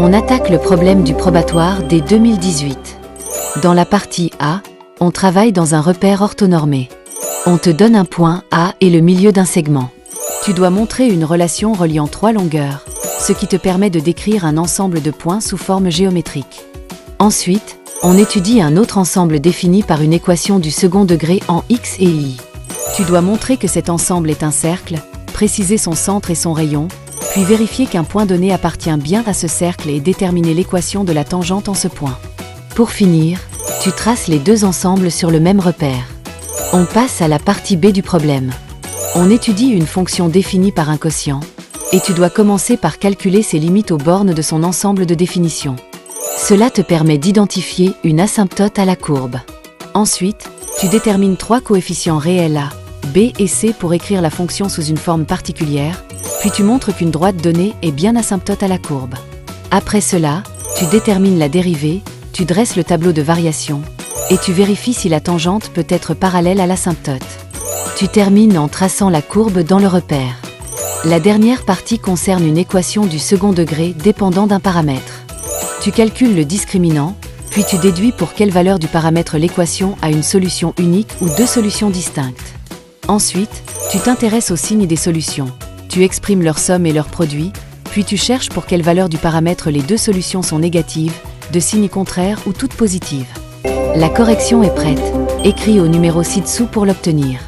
On attaque le problème du probatoire dès 2018. Dans la partie A, on travaille dans un repère orthonormé. On te donne un point A et le milieu d'un segment. Tu dois montrer une relation reliant trois longueurs, ce qui te permet de décrire un ensemble de points sous forme géométrique. Ensuite, on étudie un autre ensemble défini par une équation du second degré en X et Y. Tu dois montrer que cet ensemble est un cercle, préciser son centre et son rayon, puis vérifier qu'un point donné appartient bien à ce cercle et déterminer l'équation de la tangente en ce point. Pour finir, tu traces les deux ensembles sur le même repère. On passe à la partie B du problème. On étudie une fonction définie par un quotient, et tu dois commencer par calculer ses limites aux bornes de son ensemble de définition. Cela te permet d'identifier une asymptote à la courbe. Ensuite, tu détermines trois coefficients réels A, B et C pour écrire la fonction sous une forme particulière, puis tu montres qu'une droite donnée est bien asymptote à la courbe. Après cela, tu détermines la dérivée, tu dresses le tableau de variation, et tu vérifies si la tangente peut être parallèle à l'asymptote. Tu termines en traçant la courbe dans le repère. La dernière partie concerne une équation du second degré dépendant d'un paramètre. Tu calcules le discriminant, puis tu déduis pour quelle valeur du paramètre l'équation a une solution unique ou deux solutions distinctes. Ensuite, tu t'intéresses aux signes des solutions. Tu exprimes leur somme et leur produit, puis tu cherches pour quelle valeur du paramètre les deux solutions sont négatives, de signe contraire ou toutes positives. La correction est prête. Écris au numéro ci-dessous pour l'obtenir.